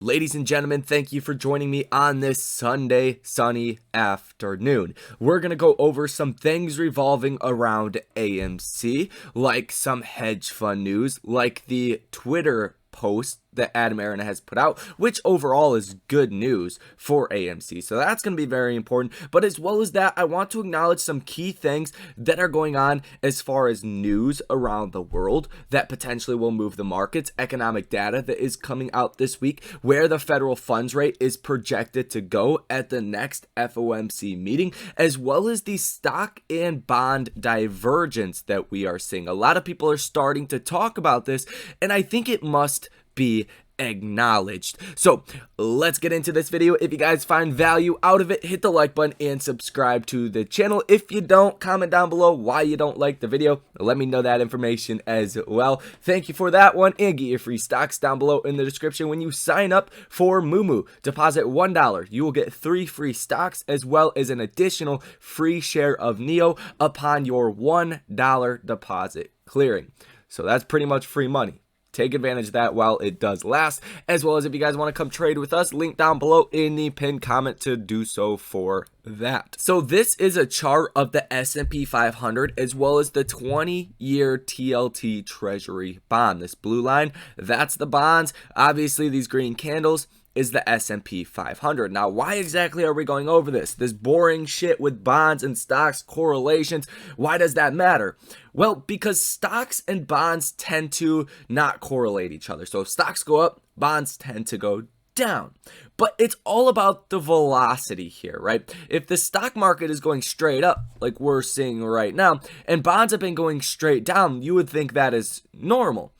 Ladies and gentlemen, thank you for joining me on this Sunday sunny afternoon. We're going to go over some things revolving around AMC, like some hedge fund news, like the Twitter post that Adam Aaron has put out, which overall is good news for AMC. So that's going to be very important. But as well as that, I want to acknowledge some key things that are going on as far as news around the world that potentially will move the markets, economic data that is coming out this week, where the federal funds rate is projected to go at the next FOMC meeting, as well as the stock and bond divergence that we are seeing. A lot of people are starting to talk about this, and I think it must be acknowledged. So let's get into this video. If you guys find value out of it, hit the like button and subscribe to the channel. If you don't, comment down below why you don't like the video. Let me know that information as well. Thank you for that one, and get your free stocks down below in the description. When you sign up for Moomoo, deposit $1, you will get 3 free stocks as well as an additional free share of NEO upon your $1 deposit clearing. So that's pretty much free money. Take advantage of that while it does last, as well as if you guys want to come trade with us, link down below in the pinned comment to do so for that. So this is a chart of the S&P 500 as well as the 20-year TLT Treasury bond. This blue line, that's the bonds. Obviously, these green candles is the S&P 500. Now, why exactly are we going over this? This boring shit with bonds and stocks, correlations, why does that matter? Well, because stocks and bonds tend to not correlate each other. So if stocks go up, bonds tend to go down. But it's all about the velocity here, right? If the stock market is going straight up, like we're seeing right now, and bonds have been going straight down, you would think that is normal.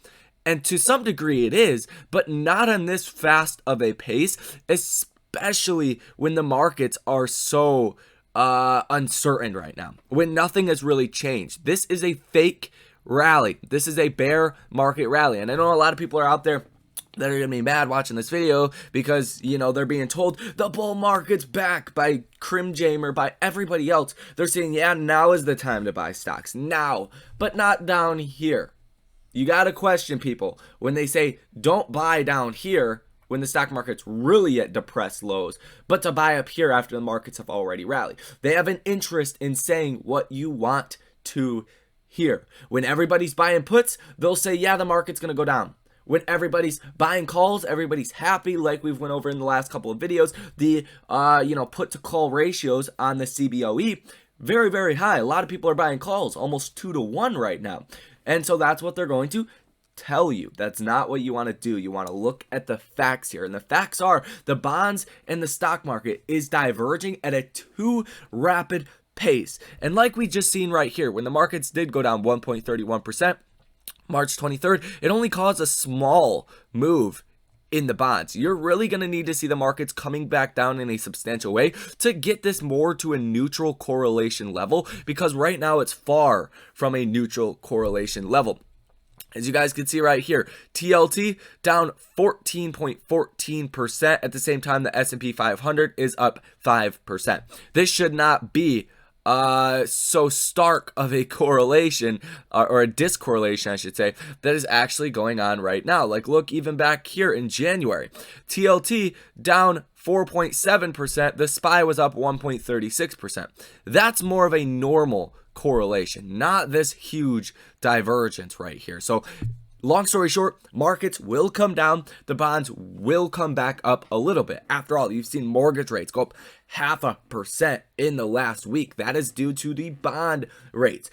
And to some degree it is, but not on this fast of a pace, especially when the markets are so uncertain right now, when nothing has really changed. This is a fake rally. This is a bear market rally. And I know a lot of people are out there that are gonna be mad watching this video because, you know, they're being told the bull market's back by Crimjam or by everybody else. They're saying, yeah, now is the time to buy stocks. Now, but not down here. You got to question people when they say don't buy down here when the stock market's really at depressed lows, but to buy up here after the markets have already rallied. They have an interest in saying what you want to hear. When everybody's buying puts, they'll say, yeah, the market's going to go down. When everybody's buying calls, everybody's happy, like we've went over in the last couple of videos. The put to call ratios on the CBOE, very, very high. A lot of people are buying calls, almost 2 to 1 right now. And so that's what they're going to tell you. That's not what you want to do. You want to look at the facts here. And the facts are the bonds and the stock market is diverging at a too rapid pace. And like we just seen right here, when the markets did go down 1.31%, March 23rd, it only caused a small move in the bonds. You're really going to need to see the markets coming back down in a substantial way to get this more to a neutral correlation level, because right now it's far from a neutral correlation level. As you guys can see right here, TLT down 14.14%. At the same time, the S&P 500 is up 5%. This should not be so stark of a correlation or a discorrelation, I should say, that is actually going on right now. Like, look, even back here in January, TLT down 4.7%. The SPY was up 1.36%. That's more of a normal correlation, not this huge divergence right here. So long story short, markets will come down. The bonds will come back up a little bit. After all, you've seen mortgage rates go up 0.5% in the last week. That is due to the bond rates.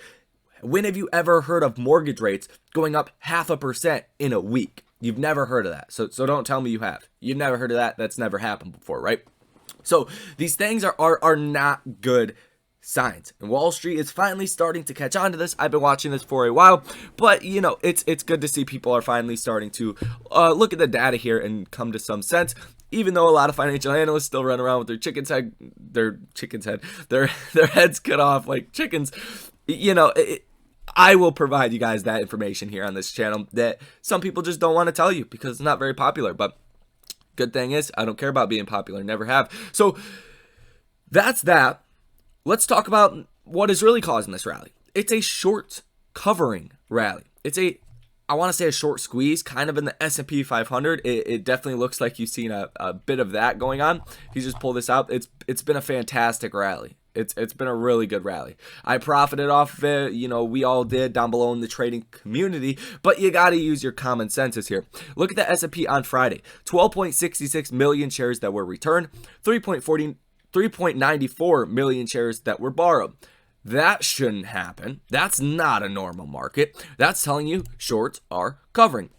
When have you ever heard of mortgage rates going up 0.5% in a week? You've never heard of that. So don't tell me you have. You've never heard of that. That's never happened before, right? So these things are not good signs, and Wall Street is finally starting to catch on to this. I've been watching this for a while, but you know, it's good to see people are finally starting to look at the data here and come to some sense. Even though a lot of financial analysts still run around with their heads cut off like chickens, you know, I will provide you guys that information here on this channel that some people just don't want to tell you because it's not very popular. But good thing is, I don't care about being popular, never have. So that's that. Let's talk about what is really causing this rally. It's a short covering rally. It's a I want to say a short squeeze kind of in the S&P 500. It definitely looks like you've seen a bit of that going on. If you just pull this out, it's been a fantastic rally. It's been a really good rally. I profited off of it, you know, we all did down below in the trading community, but you got to use your common senses here. Look at the S&P on Friday. 12.66 million shares that were returned, 3.94 million shares that were borrowed. That shouldn't happen. That's not a normal market. That's telling you shorts are covering.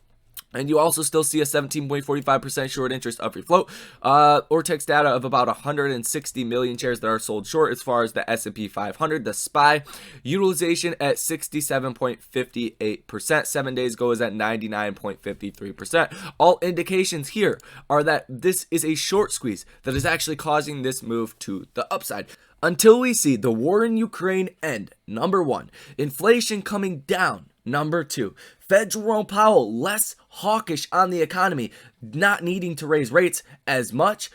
And you also still see a 17.45% short interest of your float. Ortex data of about 160 million shares that are sold short as far as the S&P 500. The SPY utilization at 67.58%. 7 days ago is at 99.53%. All indications here are that this is a short squeeze that is actually causing this move to the upside. Until we see the war in Ukraine end, number one, inflation coming down, number two, Fed Jerome Powell less hawkish on the economy, not needing to raise rates as much.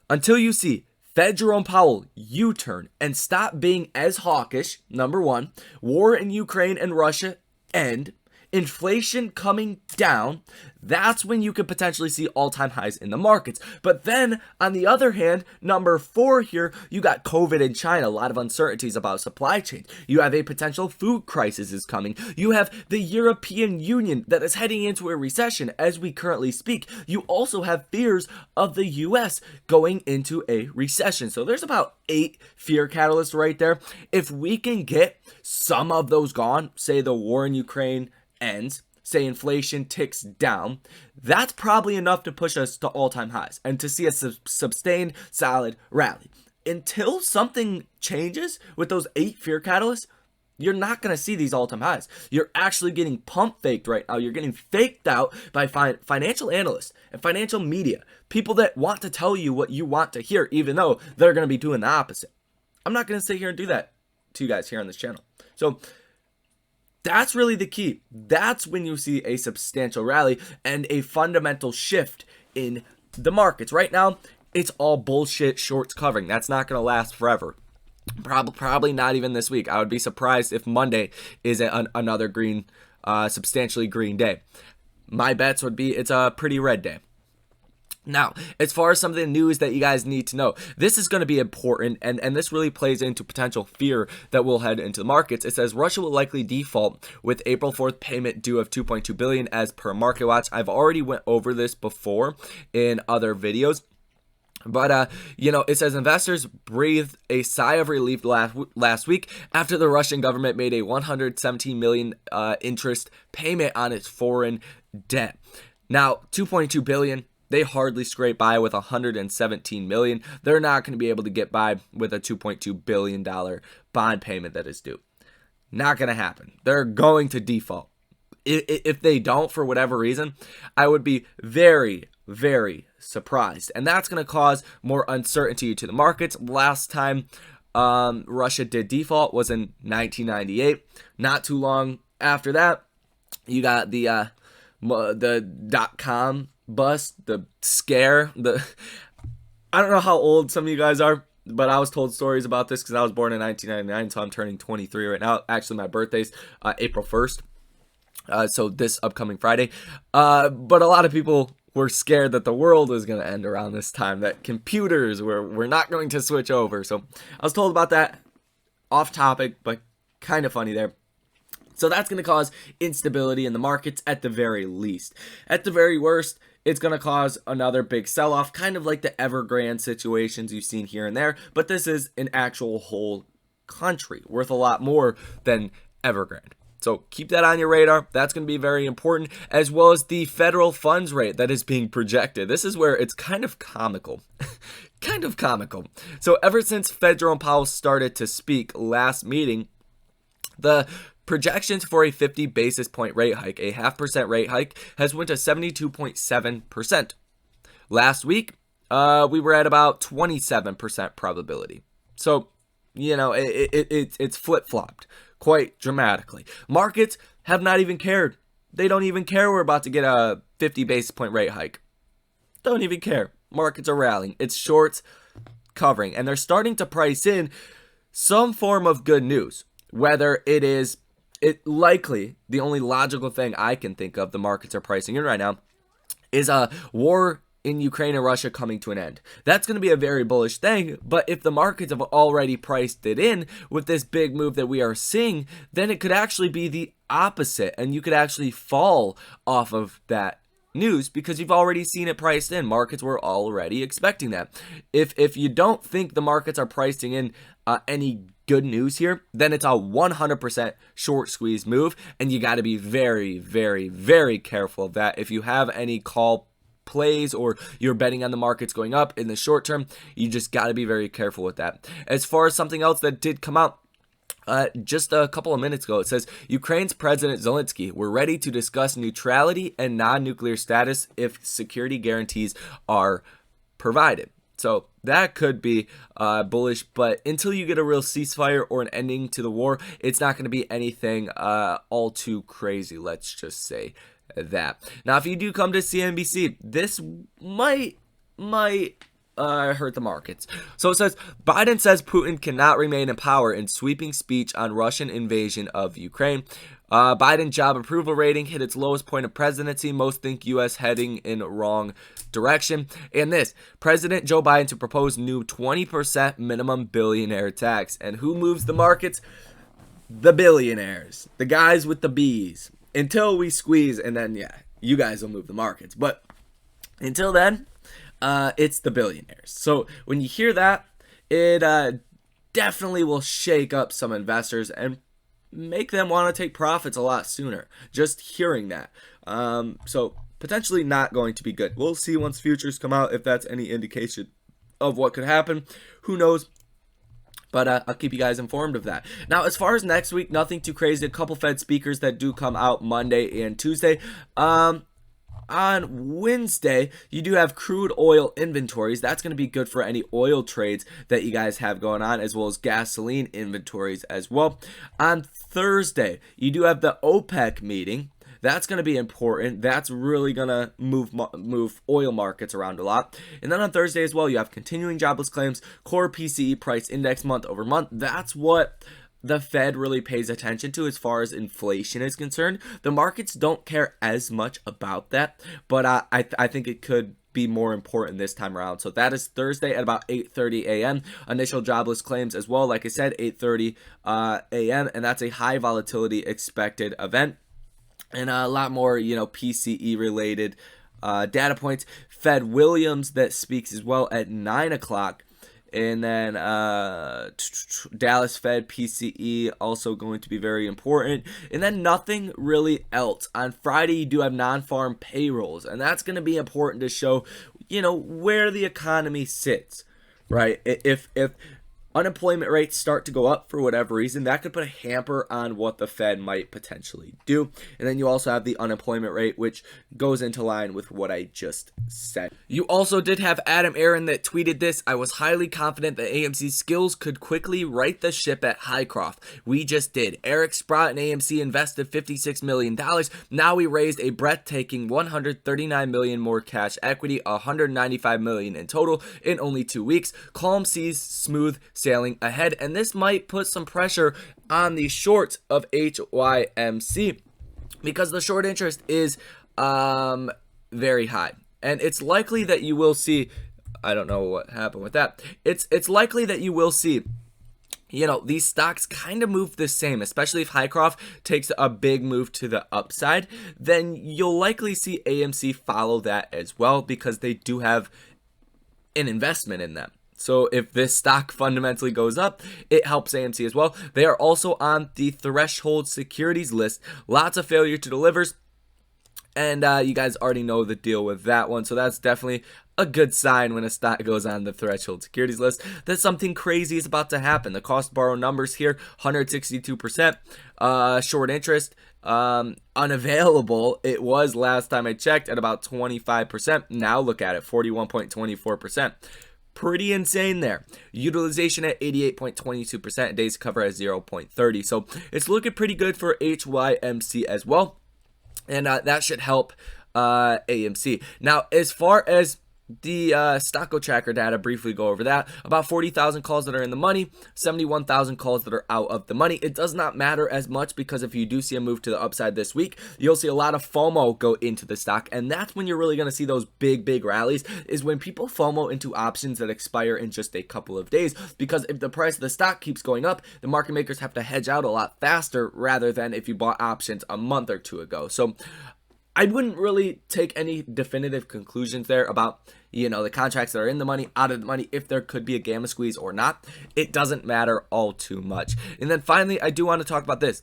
Until you see Fed Jerome Powell U-turn and stop being as hawkish, number one, war in Ukraine and Russia end, inflation coming down, that's when you could potentially see all-time highs in the markets. But then, on the other hand, number four here, you got COVID in China, a lot of uncertainties about supply chains. You have a potential food crisis is coming. You have the European Union that is heading into a recession as we currently speak. You also have fears of the US going into a recession. So there's about 8 fear catalysts right there. If we can get some of those gone, say the war in Ukraine ends, say inflation ticks down, that's probably enough to push us to all-time highs and to see a sustained solid rally. Until something changes with those 8 fear catalysts, you're not going to see these all-time highs. You're actually getting pump faked right now. You're getting faked out by financial analysts and financial media, people that want to tell you what you want to hear, even though they're going to be doing the opposite. I'm not going to sit here and do that to you guys here on this channel. So that's really the key. That's when you see a substantial rally and a fundamental shift in the markets. Right now, it's all bullshit shorts covering. That's not going to last forever. Probably not even this week. I would be surprised if Monday is another green, substantially green day. My bets would be it's a pretty red day. Now, as far as some of the news that you guys need to know, this is going to be important, and this really plays into potential fear that will head into the markets. It says Russia will likely default with April 4th payment due of $2.2 billion as per MarketWatch. I've already went over this before in other videos. But, you know, it says investors breathed a sigh of relief last week after the Russian government made a $117 million interest payment on its foreign debt. Now, $2.2 billion. They hardly scrape by with $117 million. They're not going to be able to get by with a $2.2 billion bond payment that is due. Not going to happen. They're going to default. If they don't, for whatever reason, I would be very, very surprised. And that's going to cause more uncertainty to the markets. Last time Russia did default was in 1998. Not too long after that, you got the .com bust, the scare, I don't know how old some of you guys are, but I was told stories about this because I was born in 1999, so I'm turning 23 right now. Actually, my birthday's April 1st, so this upcoming Friday. But a lot of people were scared that the world was going to end around this time, that computers were not going to switch over. So I was told about that, off topic, but kind of funny there. So that's going to cause instability in the markets at the very least. At the very worst, it's going to cause another big sell-off, kind of like the Evergrande situations you've seen here and there. But this is an actual whole country worth a lot more than Evergrande. So keep that on your radar. That's going to be very important, as well as the federal funds rate that is being projected. This is where it's kind of comical. Kind of comical. So ever since Fed Jerome Powell started to speak last meeting, the projections for a 50 basis point rate hike, a 0.5% rate hike, has went to 72.7%. Last week, we were at about 27% probability. So, you know, it's flip-flopped quite dramatically. Markets have not even cared. They don't even care we're about to get a 50 basis point rate hike. Don't even care. Markets are rallying. It's shorts covering, and they're starting to price in some form of good news, whether it is it likely, the only logical thing I can think of the markets are pricing in right now is a war in Ukraine and Russia coming to an end. That's going to be a very bullish thing, but if the markets have already priced it in with this big move that we are seeing, then it could actually be the opposite, and you could actually fall off of that news because you've already seen it priced in. Markets were already expecting that. If you don't think the markets are pricing in any good news here, then it's a 100% short squeeze move, and you got to be very, very, very careful of that. If you have any call plays or you're betting on the markets going up in the short term, you just got to be very careful with that. As far as something else that did come out just a couple of minutes ago, it says Ukraine's President Zelensky, we're ready to discuss neutrality and non-nuclear status if security guarantees are provided. So that could be bullish, but until you get a real ceasefire or an ending to the war, it's not going to be anything all too crazy, let's just say that. Now, if you do come to CNBC, this might hurt the markets. So it says, Biden says Putin cannot remain in power in sweeping speech on Russian invasion of Ukraine. Biden job approval rating hit its lowest point of presidency. Most think U.S. heading in wrong direction. And this, President Joe Biden to propose new 20% minimum billionaire tax. And who moves the markets? The billionaires. The guys with the B's. Until we squeeze, and then, yeah, you guys will move the markets. But until then, it's the billionaires. So when you hear that, it definitely will shake up some investors and make them want to take profits a lot sooner. Just hearing that. So potentially not going to be good. We'll see once futures come out if that's any indication of what could happen. Who knows? But I'll keep you guys informed of that. Now, as far as next week, nothing too crazy. A couple Fed speakers that do come out Monday and Tuesday. On Wednesday, you do have crude oil inventories. That's going to be good for any oil trades that you guys have going on, as well as gasoline inventories as well. On Thursday, you do have the OPEC meeting. That's going to be important. That's really going to move oil markets around a lot. And then on Thursday as well, you have continuing jobless claims, core PCE price index month over month. That's what the Fed really pays attention to as far as inflation is concerned. The markets don't care as much about that, but I think it could be more important this time around. So that is Thursday at about 8:30 a.m. Initial jobless claims as well. Like I said, 8:30 a.m. And that's a high volatility expected event. And a lot more, PCE related data points. Fed Williams that speaks as well at 9 o'clock. And then Dallas Fed PCE also going to be very important. And then nothing really else. On Friday, you do have non-farm payrolls. And that's going to be important to show, where the economy sits, right? If unemployment rates start to go up for whatever reason, that could put a hamper on what the Fed might potentially do. And then you also have the unemployment rate, which goes into line with what I just said. You also did have Adam Aaron that tweeted this. I was highly confident that AMC skills could quickly right the ship at Hycroft. We just did. Eric Sprott and AMC invested $56 million. Now we raised a breathtaking $139 million more cash equity, $195 million in total in only 2 weeks. Calm seas, smooth sailing ahead, and this might put some pressure on the shorts of HYMC because the short interest is very high, and it's likely that you will see, I don't know what happened with that, it's likely that you will see these stocks kind of move the same, especially if Hycroft takes a big move to the upside. Then you'll likely see AMC follow that as well because they do have an investment in them. So if this stock fundamentally goes up, it helps AMC as well. They are also on the threshold securities list. Lots of failure to delivers. And you guys already know the deal with that one. So that's definitely a good sign when a stock goes on the threshold securities list that something crazy is about to happen. The cost to borrow numbers here, 162%. Short interest, unavailable. It was last time I checked at about 25%. Now look at it, 41.24%. Pretty insane there. Utilization at 88.22%. Days cover at 0.30. So it's looking pretty good for HYMC as well. And that should help AMC. Now, as far as the Stocko tracker data, briefly go over that. About 40,000 calls that are in the money, 71,000 calls that are out of the money. It does not matter as much because if you do see a move to the upside this week, you'll see a lot of FOMO go into the stock, and that's when you're really going to see those big rallies, is when people FOMO into options that expire in just a couple of days, because if the price of the stock keeps going up, the market makers have to hedge out a lot faster rather than if you bought options a month or two ago. So I wouldn't really take any definitive conclusions there about, the contracts that are in the money, out of the money, if there could be a gamma squeeze or not. It doesn't matter all too much. And then finally, I do want to talk about this.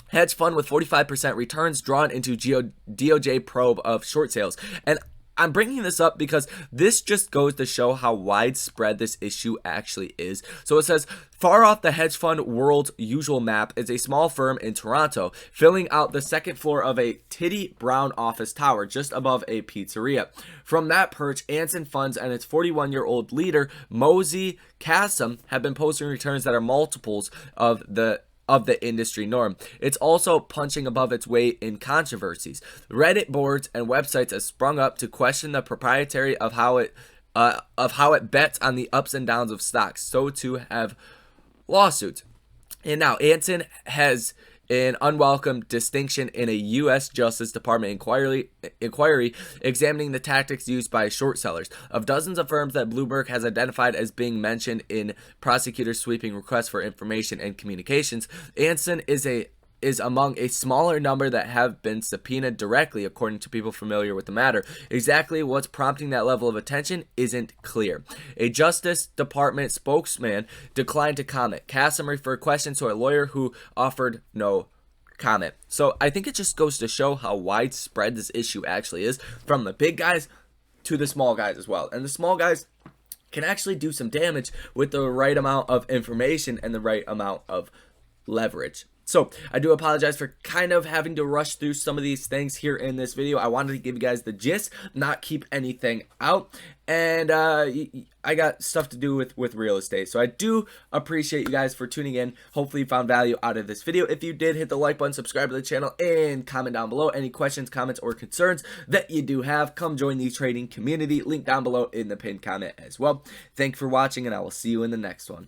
Hedge fund with 45% returns drawn into DOJ probe of short sales. And I'm bringing this up because this just goes to show how widespread this issue actually is. So it says, far off the hedge fund world's usual map is a small firm in Toronto, filling out the second floor of a titty brown office tower just above a pizzeria. From that perch, Anson Funds and its 41-year-old leader, Mosey Kassam, have been posting returns that are multiples of the industry norm. It's also punching above its weight in controversies. Reddit boards and websites have sprung up to question the proprietary of how it bets on the ups and downs of stocks. So too have lawsuits. And now Anson has an unwelcome distinction in a U.S. Justice Department inquiry examining the tactics used by short sellers. Of dozens of firms that Bloomberg has identified as being mentioned in prosecutors' sweeping requests for information and communications, Anson is among a smaller number that have been subpoenaed directly, according to people familiar with the matter. Exactly what's prompting that level of attention isn't clear. A Justice Department spokesman declined to comment. Kassam referred questions to a lawyer who offered no comment. So I think it just goes to show how widespread this issue actually is, from the big guys to the small guys as well. And the small guys can actually do some damage with the right amount of information and the right amount of leverage. So I do apologize for kind of having to rush through some of these things here in this video. I wanted to give you guys the gist, not keep anything out. And I got stuff to do with real estate. So I do appreciate you guys for tuning in. Hopefully you found value out of this video. If you did, hit the like button, subscribe to the channel, and comment down below any questions, comments, or concerns that you do have. Come join the trading community. Link down below in the pinned comment as well. Thank you for watching, and I will see you in the next one.